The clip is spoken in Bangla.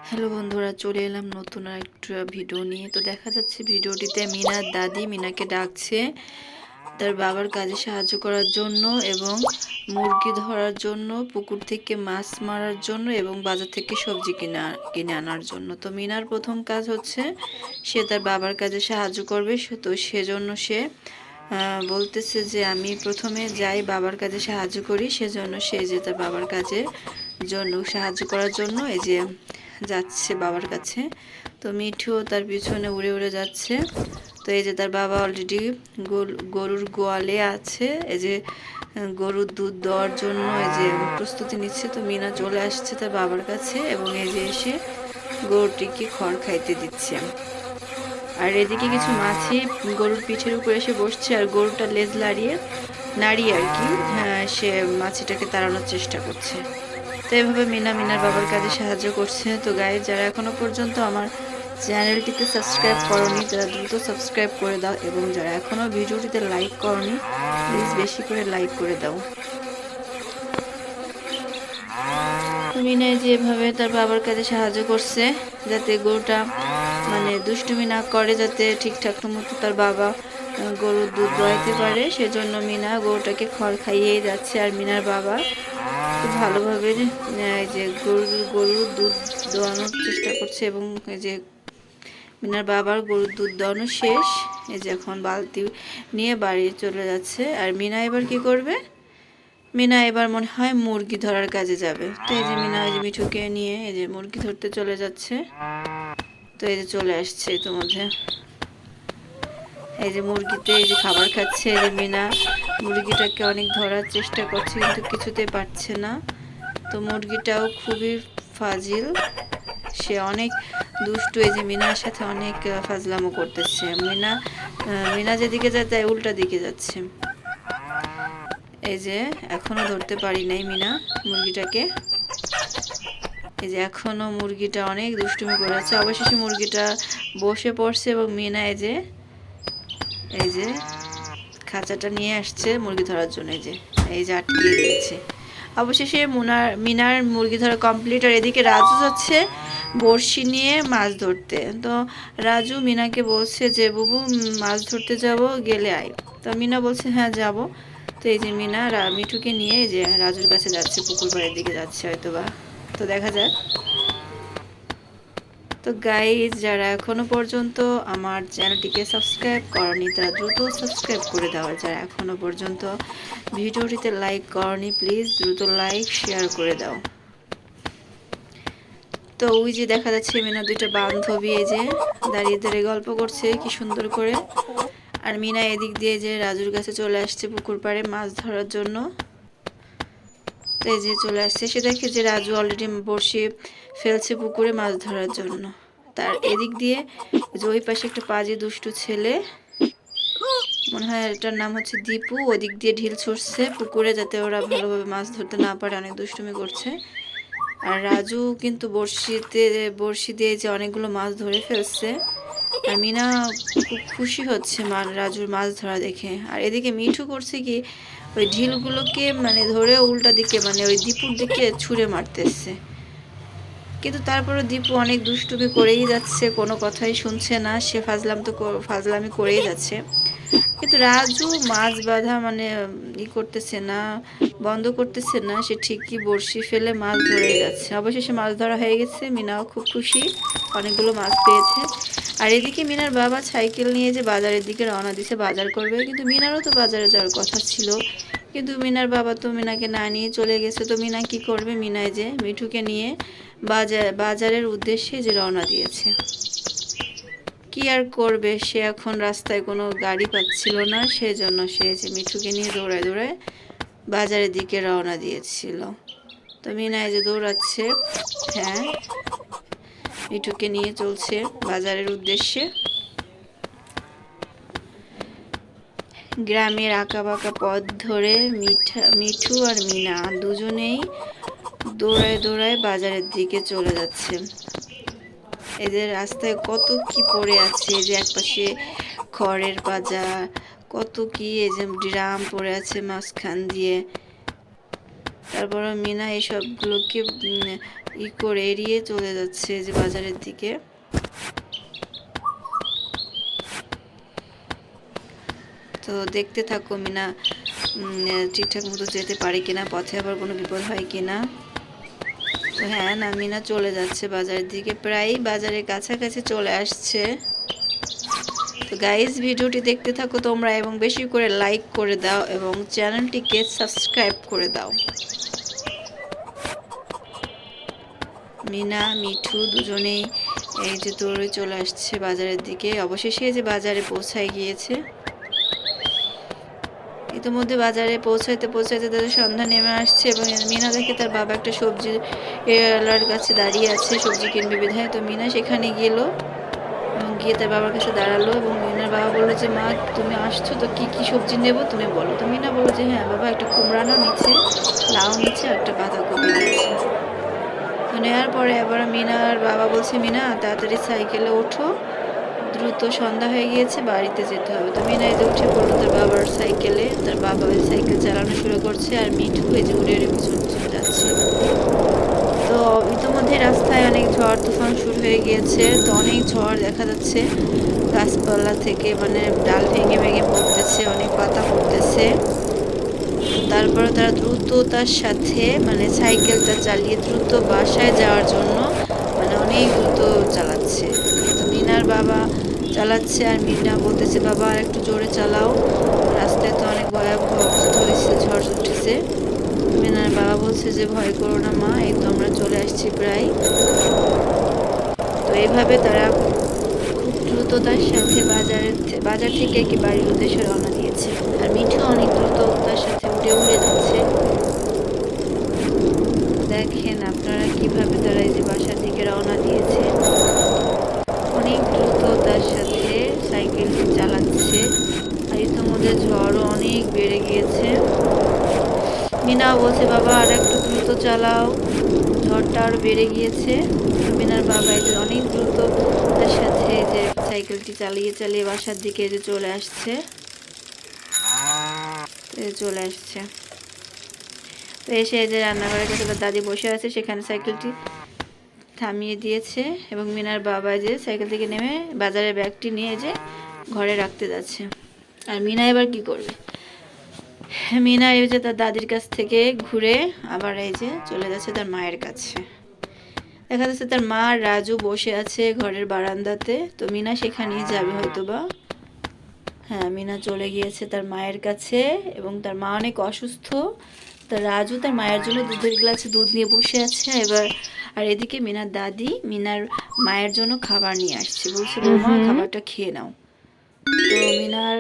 হ্যালো বন্ধুরা, চলে এলাম নতুন একটা ভিডিও নিয়ে। তো দেখা যাচ্ছে ভিডিওটিতে মিনার দাদি মিনাকে ডাকছে তার বাবার কাজে সাহায্য করার জন্য এবং মুরগি ধরার জন্য, পুকুর থেকে মাছ মারার জন্য এবং বাজার থেকে সবজি কিনে আনার জন্য। তো মিনার প্রথম কাজ হচ্ছে সে তার বাবার কাজে সাহায্য করবে। তো সেজন্য সে বলতেছে যে আমি প্রথমে যাই বাবার কাজে সাহায্য করি। সেজন্য সে যে তার বাবার কাজে জন্য সাহায্য করার জন্য এই যে যাচ্ছে বাবার কাছে। তো মিঠুও তার পিছনে উড়ে উড়ে যাচ্ছে। তো এই যে তার বাবা অলরেডি গরুর গোয়ালে আছে, এই যে গরুর দুধ দেওয়ার জন্য এই যে প্রস্তুতি নিচ্ছে। তো মিনা চলে আসছে তার বাবার কাছে এবং এই যে এসে গরুটিকে খড় খাইতে দিচ্ছে। আর এদিকে কিছু মাছি গরুর পিঠের উপর এসে বসছে আর গরুটা লেজ নাড়িয়ে আর কি সে মাছিটাকে তাড়ানোর চেষ্টা করছে। তো এইভাবে মিনার বাবার কাজে সাহায্য করছে। তো গাইজ, যারা এখনো পর্যন্ত আমার চ্যানেলটিতে সাবস্ক্রাইব করনি তারা দ্রুত সাবস্ক্রাইব করে দাও এবং যারা এখনো ভিডিওটিতে লাইক করনি প্লিজ বেশি করে লাইক করে দাও। মিনা যেভাবে তার বাবার কাজে সাহায্য করছে যাতে গরুটা দুষ্টুমি না করে, যাতে ঠিকঠাক মতো তার বাবা গরুর দুধ দোয়াইতে পারে, সেজন্য মিনা গরুটাকে খড় খাইয়েই যাচ্ছে। আর মিনার বাবা খুব ভালোভাবে এই যে গরুর দুধ দোয়ানোর চেষ্টা করছে এবং এই যে মিনার বাবার গরুর দুধ দোয়ানো শেষ। এই যে এখন বালতি নিয়ে বাড়ি চলে যাচ্ছে। আর মিনা এবার কি করবে? মিনা এবার মনে হয় মুরগি ধরার কাজে যাবে। তো এই যে মিনা ওই যে মিঠুকে নিয়ে এই যে মুরগি ধরতে চলে যাচ্ছে। তো এই যে চলে আসছে ইতিমধ্যে। এই যে মুরগিতে এই যে খাবার খাচ্ছে। এই যে মিনা মুরগিটাকে অনেক ধরার চেষ্টা করছে কিন্তু কিছুতেই পারছে না। তো মুরগিটাও খুবই ফাজিল, সে অনেক দুষ্টু। এই যে মিনার সাথে অনেক ফাজলামো করতেছে। মিনা যেদিকে যায় তাই উল্টা দিকে যাচ্ছে। এই যে এখনো ধরতে পারি নাই মিনা মুরগিটাকে। এই যে এখনো মুরগিটা অনেক দুষ্টুমি করেছে। অবশেষে মুরগিটা বসে পড়ছে এবং মিনা এই যে খাঁচাটা নিয়ে আসছে মুরগি ধরার জন্য। এই যে আটকিয়ে দিয়েছে। অবশেষে মিনার মুরগি ধরা কমপ্লিট। আর এদিকে রাজু যাচ্ছে বড়শি নিয়ে মাছ ধরতে। তো রাজু মিনাকে বলছে যে বুবু মাছ ধরতে যাব, গেলে আয়। তো মিনা বলছে হ্যাঁ যাব। তো এই যে মিনা মিঠুকে নিয়ে এই যে রাজুর কাছে যাচ্ছে, পুকুর পাড়ের দিকে যাচ্ছে হয়তোবা। তো দেখা যাক। তো গাইজ, যারা এখনো পর্যন্ত আমার চ্যানেলটিকে সাবস্ক্রাইব করনি তারা দ্রুত সাবস্ক্রাইব করে দাও। যারা এখনো পর্যন্ত ভিডিওটিতে লাইক করনি প্লিজ দ্রুত লাইক শেয়ার করে দাও। তো ওই যে দেখা যাচ্ছে মিনা দুইটা বান্ধবী এই যে দাঁড়িয়ে দাঁড়িয়ে গল্প করছে কি সুন্দর করে। আর মিনা এদিক দিয়ে যে রাজুর কাছে চলে আসছে পুকুর পাড়ে মাছ ধরার জন্য। তো এই যে চলে আসছে, সে দেখে যে রাজু অলরেডি বড়শি ফেলছে পুকুরে মাছ ধরার জন্য। তার এদিক দিয়ে যে ওই পাশে একটা পাজি দুষ্টু ছেলে, মনে হয় এটার নাম হচ্ছে দীপু, ওদিক দিয়ে ঢিল ছুটছে পুকুরে যাতে ওরা ভালোভাবে মাছ ধরতে না পারে, অনেক দুষ্টুমি করছে। আর রাজু কিন্তু বড়শি দিয়ে যে অনেকগুলো মাছ ধরে ফেলছে। আর মিনা খুব খুশি হচ্ছে রাজুর মাছ ধরা দেখে। আর এদিকে মিঠু করছে কি, ওই ঢিলগুলোকে ধরে উল্টা দিকে ওই দীপুর দিকে ছুঁড়ে মারতেছে। কিন্তু তারপরে দীপু অনেক দুষ্টুমি করেই যাচ্ছে, কোনো কথাই শুনছে না, সে ফাজলামি করেই যাচ্ছে। কিন্তু রাজু মাছ বাঁধা করতেছে না, বন্ধ করতেছে না, সে ঠিকই বড়শি ফেলে মাছ ধরেই যাচ্ছে। অবশেষে মাছ ধরা হয়ে গেছে, মিনাও খুব খুশি, অনেকগুলো মাছ পেয়েছে। আর এদিকে মিনার বাবা সাইকেল নিয়ে যে বাজারের দিকে রওনা দিছে বাজার করবে। কিন্তু মিনারও তো বাজারে যাওয়ার কথা ছিল, কিন্তু মিনার বাবা তো মিনাকে না নিয়ে চলে গেছে। তো মিনা কি করবে? মিনায় যে মিঠুকে নিয়ে বাজারের উদ্দেশ্যে যে রওনা দিয়েছে। কি আর করবে, সে এখন রাস্তায় কোনো গাড়ি পাচ্ছিল না, সেজন্য সে যে মিঠুকে নিয়ে দৌড়ায় দৌড়ায় বাজারের দিকে রওনা দিয়েছিল। তো মিনা যে দৌড়াচ্ছে, হ্যাঁ, মিঠুকে নিয়ে চলছে বাজারের উদ্দেশ্যে। গ্রামের আঁকাবাঁকা পথ ধরে মিঠু আর মিনা দুজনেই দৌড়ায় দৌড়ায় বাজারের দিকে চলে যাচ্ছে। এদের রাস্তায় কত কি পড়ে আছে, যে একপাশে খড়ের পাজা, কত কি এই যে ড্রাম পড়ে আছে মাঝখান দিয়ে। তারপর মিনা এইসবগুলোকে করে এড়িয়ে চলে যাচ্ছে যে বাজারের দিকে। তো দেখতে থাকো মিনা ঠিকঠাক মতো যেতে পারে কিনা, পথে আবার কোনো বিপদ হয় কিনা। তো হ্যাঁ না, মিনা চলে যাচ্ছে বাজারের দিকে, প্রায় বাজারের কাছাকাছি চলে আসছে। তো গাইজ ভিডিওটি দেখতে থাকো তোমরা এবং বেশি করে লাইক করে দাও এবং চ্যানেলটিকে সাবস্ক্রাইব করে দাও। মিনা মিঠু দুজনেই এই যে দৌড়ে চলে আসছে বাজারের দিকে। অবশেষে যে বাজারে পৌঁছায় গিয়েছে। ইতিমধ্যে বাজারে পৌঁছাইতে পৌঁছাইতে তাদের সন্ধ্যা নেমে আসছে এবং মিনা দেখে তার বাবা একটা সবজি এলার কাছে দাঁড়িয়ে আছে, সবজি কিনবে বিধায়। তো মিনা সেখানে গেল এবং গিয়ে তার বাবার কাছে দাঁড়ালো এবং মিনার বাবা বললো যে মা তুমি আসছো তো কি কি সবজি নেবো তুমি বলো। তো মিনা বললো যে হ্যাঁ বাবা, একটা কুমড়ানো নিচ্ছে, লাউ নিচ্ছে আর একটা বাঁধাকপি নিচ্ছে। তো নেওয়ার পরে আবার মিনার বাবা বলছে মিনা তাড়াতাড়ি সাইকেলে ওঠো, দ্রুত সন্ধ্যা হয়ে গিয়েছে, বাড়িতে যেতে হবে। তো মিনা এই যে উঠে পড়লো তার বাবার সাইকেলে। তার বাবা ওই সাইকেল চালানো শুরু করছে আর মিঠু এই যে উড়ে পিছন পিছন যাচ্ছে। তো ইতিমধ্যে রাস্তায় অনেক ঝড় তুফান শুরু হয়ে গিয়েছে। তো অনেক ঝড় দেখা যাচ্ছে, গাছপালা থেকে মানে ডাল ভেঙে ভেঙে পড়তেছে, অনেক পাতা পড়তেছে। তারপরে তারা দ্রুততার সাথে মানে সাইকেলটা চালিয়ে দ্রুত বাসায় যাওয়ার জন্য মানে অনেক দ্রুত চালাচ্ছে। তো মিনার বাবা চালাচ্ছে আর মিনা বলতেছে বাবা আর একটু জোরে চালাও, রাস্তায় তো অনেক ভয়াবহ অবস্থা হয়েছে, ঝড় উঠেছে। মিনার বাবা বলছে যে ভয় করো না মা, এই তো আমরা চলে আসছি প্রায়। তো এইভাবে তারা খুব দ্রুততার সাথে বাজার থেকে কি বাড়ির উদ্দেশ্যে রওনা দিয়েছে। আর মিঠু অনেক দ্রুততার সাথে উড়ে যাচ্ছে। দেখেন আপনারা কিভাবে তারা এই যে বাসার দিকে রওনা দিয়েছে, অনেক দ্রুততার সাথে সাইকেলটি চালাচ্ছে। আর ইতিমধ্যে ঝড়ও অনেক বেড়ে গিয়েছে। মিনাও বলছে বাবা আর একটু দ্রুত চালাও, ঝড়টা আরো বেড়ে গিয়েছে। মিনার বাবা এদের অনেক দ্রুততার সাথে যে সাইকেলটি চালিয়ে চালিয়ে বাসার দিকে যে চলে আসছে। তো এসে যে রান্নাঘরের কাছে দাদি বসে আছে, সেখানে সাইকেলটি থামিয়ে দিয়েছে এবং মিনার বাবা যে সাইকেল থেকে নেমে বাজারের ব্যাগটি নিয়ে যে ঘরে রাখতে যাচ্ছে। আর মিনা এবার কি করবে, মিনা এই যে তার দাদির কাছ থেকে ঘুরে আবার এই যে চলে যাচ্ছে তার মায়ের কাছে। দেখা যাচ্ছে তার মা রাজু বসে আছে ঘরের বারান্দাতে। তো মিনা সেখানেই যাবে হয়তোবা। হ্যাঁ, মিনা চলে গিয়েছে তার মায়ের কাছে এবং তার মা অনেক অসুস্থ। তার রাজু তার মায়ের জন্য দুধের গ্লাসে দুধ নিয়ে বসে আছে এবার। আর এদিকে মিনার দাদি মিনার মায়ের জন্য খাবার নিয়ে আসছে, বলছে বৌমা খাবারটা খেয়ে নাও। তো মিনার